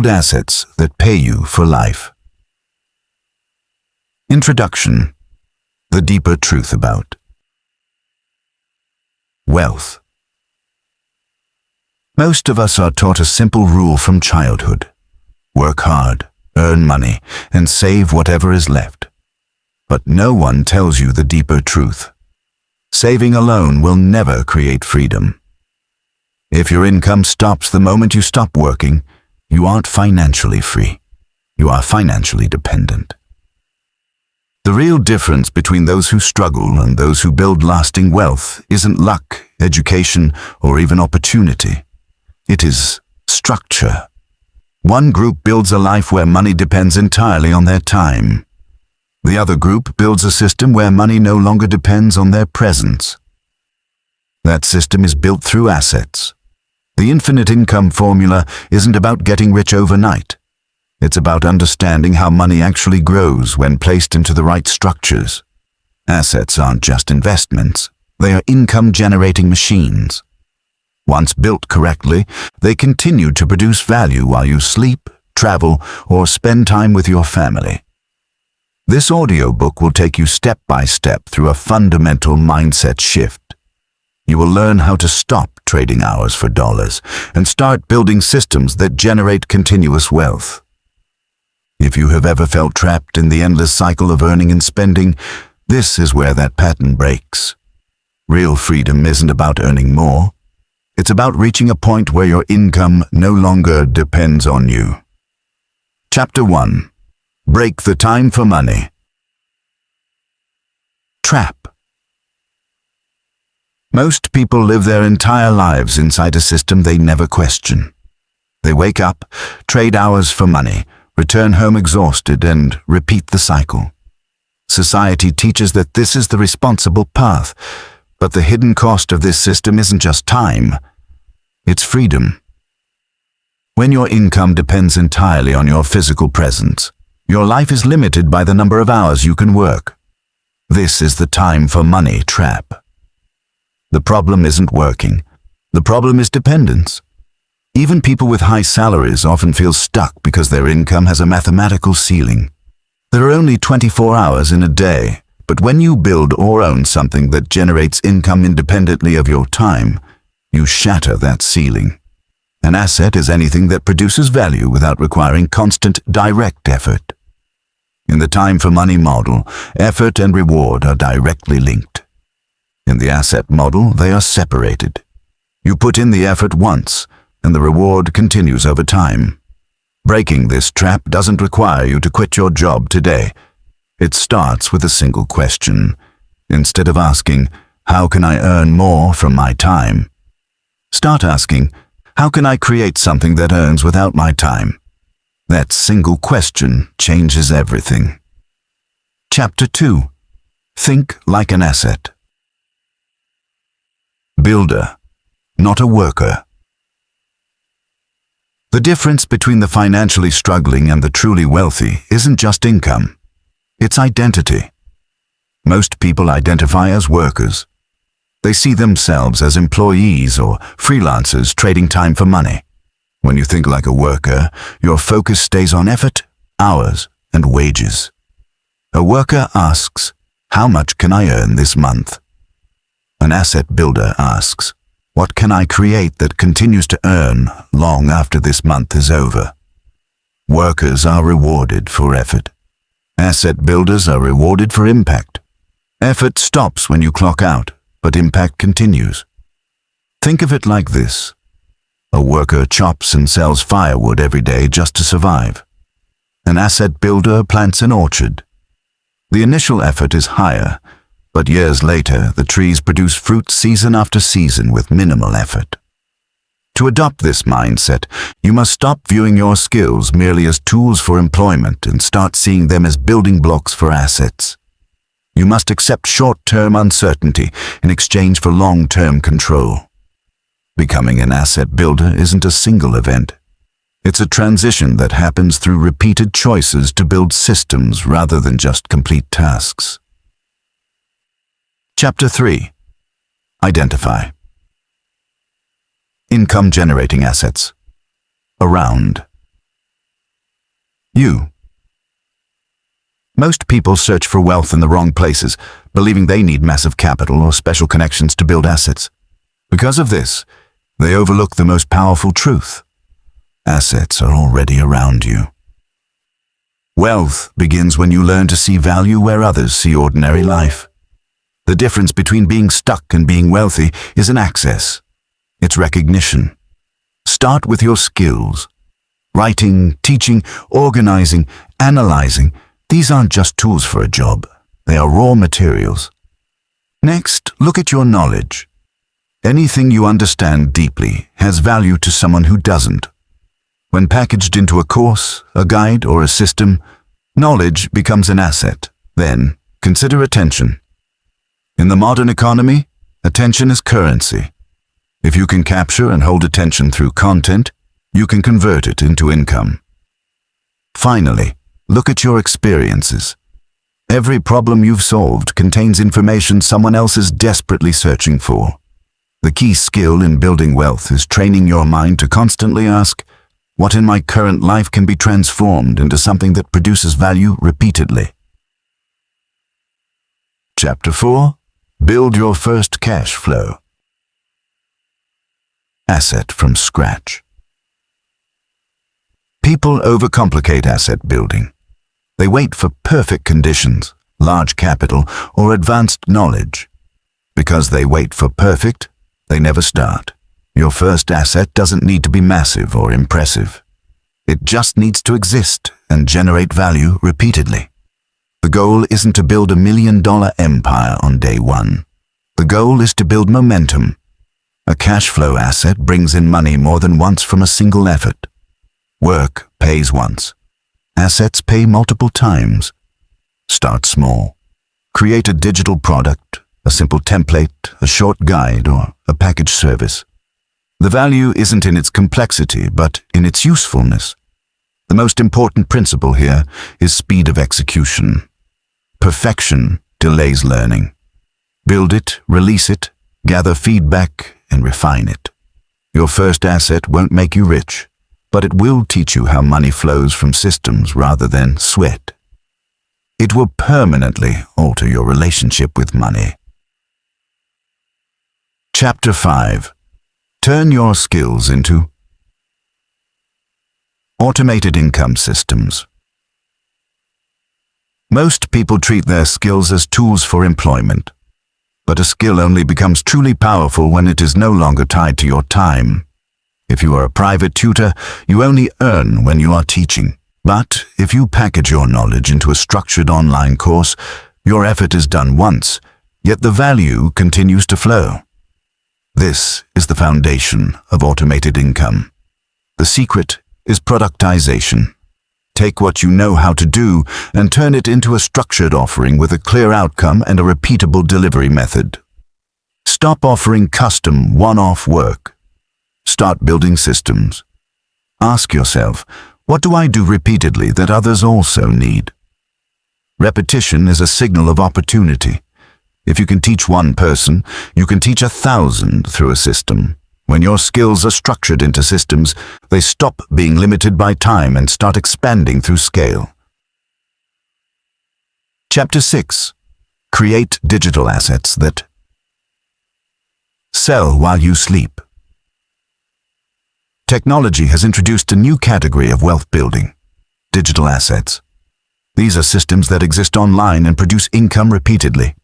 Build assets that pay you for life. Introduction. The deeper truth about wealth. Most of us are taught a simple rule from childhood. Work hard, earn money, and save whatever is left. But no one tells you the deeper truth. Saving alone will never create freedom. If your income stops the moment you stop working, you aren't financially free. You are financially dependent. The real difference between those who struggle and those who build lasting wealth isn't luck, education, or even opportunity. It is structure. One group builds a life where money depends entirely on their time. The other group builds a system where money no longer depends on their presence. That system is built through assets. The infinite income formula isn't about getting rich overnight. It's about understanding how money actually grows when placed into the right structures. Assets aren't just investments. They are income-generating machines. Once built correctly, they continue to produce value while you sleep, travel, or spend time with your family. This audiobook will take you step by step through a fundamental mindset shift. You will learn how to stop trading hours for dollars and start building systems that generate continuous wealth. If you have ever felt trapped in the endless cycle of earning and spending, this is where that pattern breaks. Real freedom isn't about earning more. It's about reaching a point where your income no longer depends on you. Chapter 1. Break the time for money. Trap. Most people live their entire lives inside a system they never question. They wake up, trade hours for money, return home exhausted, and repeat the cycle. Society teaches that this is the responsible path, but the hidden cost of this system isn't just time, it's freedom. When your income depends entirely on your physical presence, your life is limited by the number of hours you can work. This is the time for money trap. The problem isn't working. The problem is dependence. Even people with high salaries often feel stuck because their income has a mathematical ceiling. There are only 24 hours in a day, but when you build or own something that generates income independently of your time, you shatter that ceiling. An asset is anything that produces value without requiring constant, direct effort. In the time for money model, effort and reward are directly linked. In the asset model, they are separated. You put in the effort once, and the reward continues over time. Breaking this trap doesn't require you to quit your job today. It starts with a single question. Instead of asking, "How can I earn more from my time?" start asking, "How can I create something that earns without my time?" That single question changes everything. Chapter 2. Think like an asset. Builder, not a worker. The difference between the financially struggling and the truly wealthy isn't just income. It's identity. Most people identify as workers. They see themselves as employees or freelancers trading time for money. When you think like a worker, your focus stays on effort, hours, and wages. A worker asks, "How much can I earn this month?" An asset builder asks, "What can I create that continues to earn long after this month is over?" Workers are rewarded for effort. Asset builders are rewarded for impact. Effort stops when you clock out, but impact continues. Think of it like this. A worker chops and sells firewood every day just to survive. An asset builder plants an orchard. The initial effort is higher, but years later, the trees produce fruit season after season with minimal effort. To adopt this mindset, you must stop viewing your skills merely as tools for employment and start seeing them as building blocks for assets. You must accept short-term uncertainty in exchange for long-term control. Becoming an asset builder isn't a single event. It's a transition that happens through repeated choices to build systems rather than just complete tasks. Chapter 3. Identify. Income-generating assets. Around. You. Most people search for wealth in the wrong places, believing they need massive capital or special connections to build assets. Because of this, they overlook the most powerful truth. Assets are already around you. Wealth begins when you learn to see value where others see ordinary life. The difference between being stuck and being wealthy is an access. It's recognition. Start with your skills. Writing, teaching, organizing, analyzing. These aren't just tools for a job. They are raw materials. Next, look at your knowledge. Anything you understand deeply has value to someone who doesn't. When packaged into a course, a guide, or a system, knowledge becomes an asset. Then, consider attention. In the modern economy, attention is currency. If you can capture and hold attention through content, you can convert it into income. Finally, look at your experiences. Every problem you've solved contains information someone else is desperately searching for. The key skill in building wealth is training your mind to constantly ask, what in my current life can be transformed into something that produces value repeatedly? Chapter 4. Build your first cash flow. Asset from scratch. People overcomplicate asset building. They wait for perfect conditions, large capital, or advanced knowledge. Because they wait for perfect, they never start. Your first asset doesn't need to be massive or impressive. It just needs to exist and generate value repeatedly. The goal isn't to build $1 million empire on day one. The goal is to build momentum. A cash flow asset brings in money more than once from a single effort. Work pays once. Assets pay multiple times. Start small. Create a digital product, a simple template, a short guide, or a package service. The value isn't in its complexity, but in its usefulness. The most important principle here is speed of execution. Perfection delays learning. Build it, release it, gather feedback, and refine it. Your first asset won't make you rich, but it will teach you how money flows from systems rather than sweat. It will permanently alter your relationship with money. Chapter 5. Turn your skills into automated income systems. Most people treat their skills as tools for employment, but a skill only becomes truly powerful when it is no longer tied to your time. If you are a private tutor, you only earn when you are teaching. But if you package your knowledge into a structured online course, your effort is done once, yet the value continues to flow. This is the foundation of automated income. The secret is productization. Take what you know how to do and turn it into a structured offering with a clear outcome and a repeatable delivery method. Stop offering custom, one-off work. Start building systems. Ask yourself, what do I do repeatedly that others also need? Repetition is a signal of opportunity. If you can teach one person, you can teach 1,000 through a system. When your skills are structured into systems, they stop being limited by time and start expanding through scale. Chapter 6. Create digital assets that sell while you sleep. Technology has introduced a new category of wealth building: digital assets. These are systems that exist online and produce income repeatedly.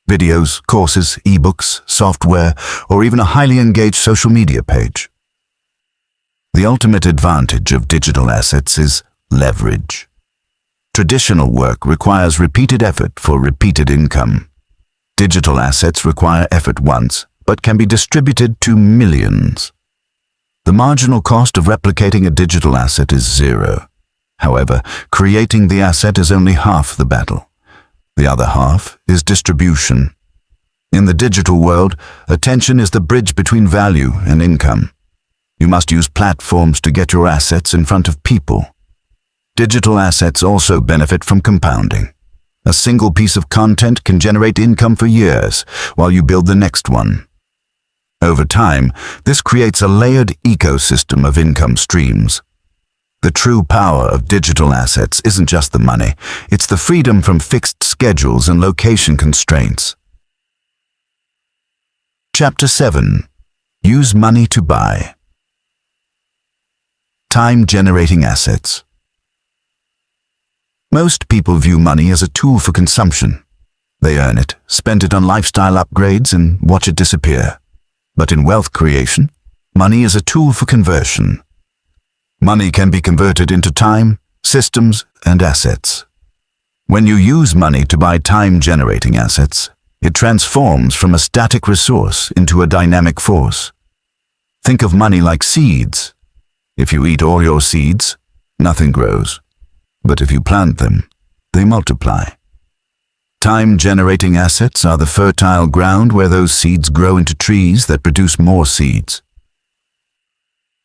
Videos, courses, ebooks, software, or even a highly engaged social media page. The ultimate advantage of digital assets is leverage. Traditional work requires repeated effort for repeated income. Digital assets require effort once, but can be distributed to millions. The marginal cost of replicating a digital asset is zero. However, creating the asset is only half the battle. The other half is distribution. In the digital world, attention is the bridge between value and income. You must use platforms to get your assets in front of people. Digital assets also benefit from compounding. A single piece of content can generate income for years while you build the next one. Over time, this creates a layered ecosystem of income streams. The true power of digital assets isn't just the money, it's the freedom from fixed schedules and location constraints. Chapter 7. Use money to buy. Time-generating assets. Most people view money as a tool for consumption. They earn it, spend it on lifestyle upgrades, and watch it disappear. But in wealth creation, money is a tool for conversion. Money can be converted into time, systems, and assets. When you use money to buy time-generating assets, it transforms from a static resource into a dynamic force. Think of money like seeds. If you eat all your seeds, nothing grows. But if you plant them, they multiply. Time-generating assets are the fertile ground where those seeds grow into trees that produce more seeds.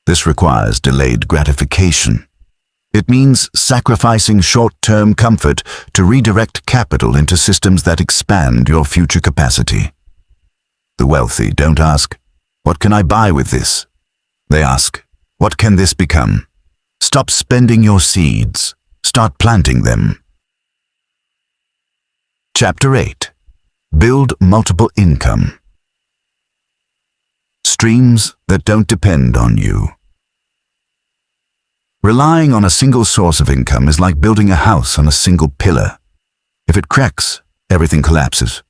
This requires delayed gratification. It means sacrificing short-term comfort to redirect capital into systems that expand your future capacity. The wealthy don't ask, "What can I buy with this?" They ask, "What can this become?" Stop spending your seeds. Start planting them. Chapter 8. Build multiple income. Streams that don't depend on you. Relying on a single source of income is like building a house on a single pillar. If it cracks, everything collapses.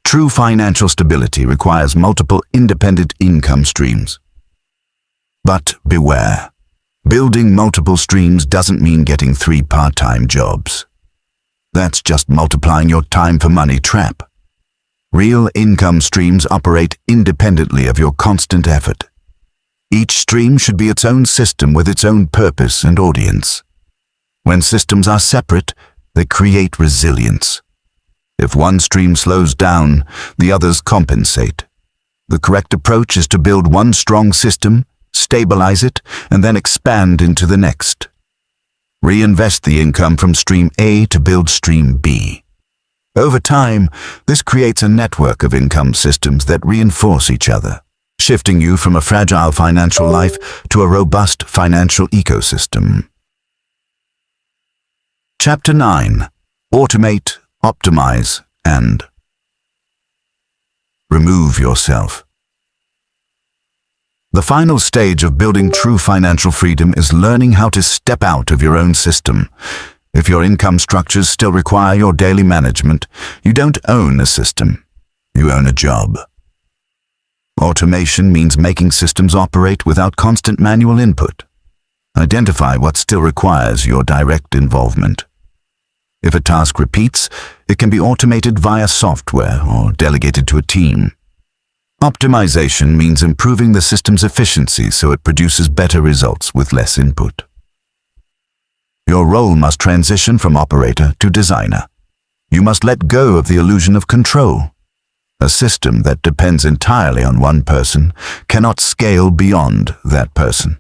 True financial stability requires multiple independent income streams. But beware. Building multiple streams doesn't mean getting 3 part-time jobs. That's just multiplying your time for money trap. Real income streams operate independently of your constant effort. Each stream should be its own system with its own purpose and audience. When systems are separate, they create resilience. If one stream slows down, the others compensate. The correct approach is to build one strong system, stabilize it, and then expand into the next. Reinvest the income from stream A to build stream B. Over time, this creates a network of income systems that reinforce each other, shifting you from a fragile financial life to a robust financial ecosystem. Chapter 9. Automate, optimize, and remove yourself. The final stage of building true financial freedom is learning how to step out of your own system. If your income structures still require your daily management, you don't own a system, you own a job. Automation means making systems operate without constant manual input. Identify what still requires your direct involvement. If a task repeats, it can be automated via software or delegated to a team. Optimization means improving the system's efficiency so it produces better results with less input. Your role must transition from operator to designer. You must let go of the illusion of control. A system that depends entirely on one person cannot scale beyond that person.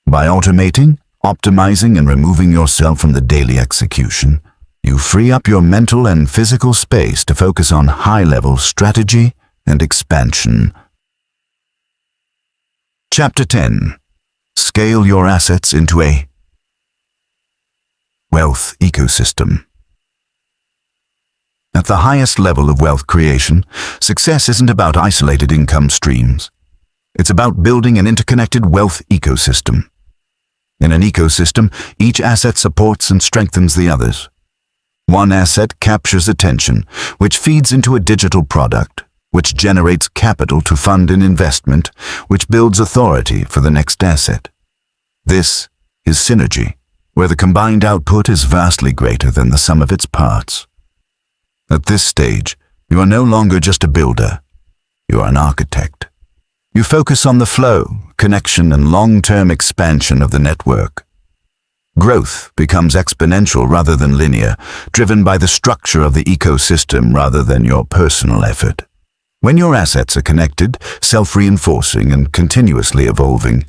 By automating, optimizing, and removing yourself from the daily execution, you free up your mental and physical space to focus on high-level strategy and expansion. Chapter 10. Scale your assets into a wealth ecosystem. At the highest level of wealth creation, success isn't about isolated income streams. It's about building an interconnected wealth ecosystem. In an ecosystem, each asset supports and strengthens the others. One asset captures attention, which feeds into a digital product, which generates capital to fund an investment, which builds authority for the next asset. This is synergy, where the combined output is vastly greater than the sum of its parts. At this stage, you are no longer just a builder. You are an architect. You focus on the flow, connection, and long-term expansion of the network. Growth becomes exponential rather than linear, driven by the structure of the ecosystem rather than your personal effort. When your assets are connected, self-reinforcing, and continuously evolving,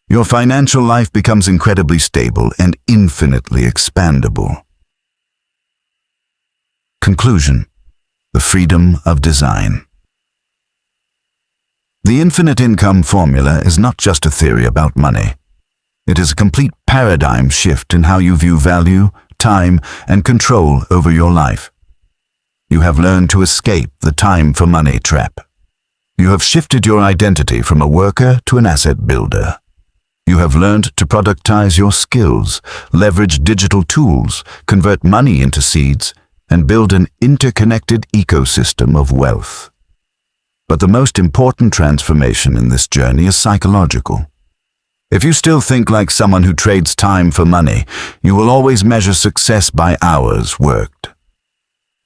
your financial life becomes incredibly stable and infinitely expandable. Conclusion: the freedom of design. The infinite income formula is not just a theory about money. It is a complete paradigm shift in how you view value, time, and control over your life. You have learned to escape the time for money trap. You have shifted your identity from a worker to an asset builder. You have learned to productize your skills, leverage digital tools, convert money into seeds, and build an interconnected ecosystem of wealth. But the most important transformation in this journey is psychological. If you still think like someone who trades time for money, you will always measure success by hours worked.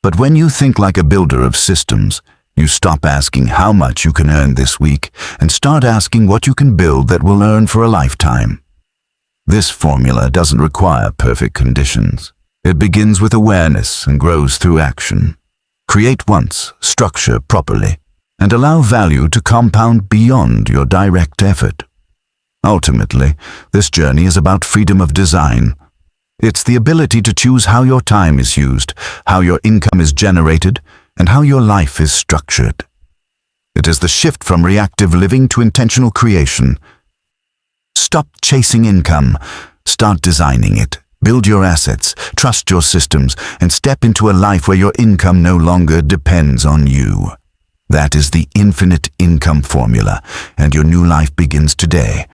But when you think like a builder of systems, you stop asking how much you can earn this week and start asking what you can build that will earn for a lifetime. This formula doesn't require perfect conditions. It begins with awareness and grows through action. Create once, structure properly, and allow value to compound beyond your direct effort. Ultimately, this journey is about freedom of design. It's the ability to choose how your time is used, how your income is generated, and how your life is structured. It is the shift from reactive living to intentional creation. Stop chasing income. Start designing it. Build your assets, trust your systems, and step into a life where your income no longer depends on you. That is the infinite income formula, and your new life begins today.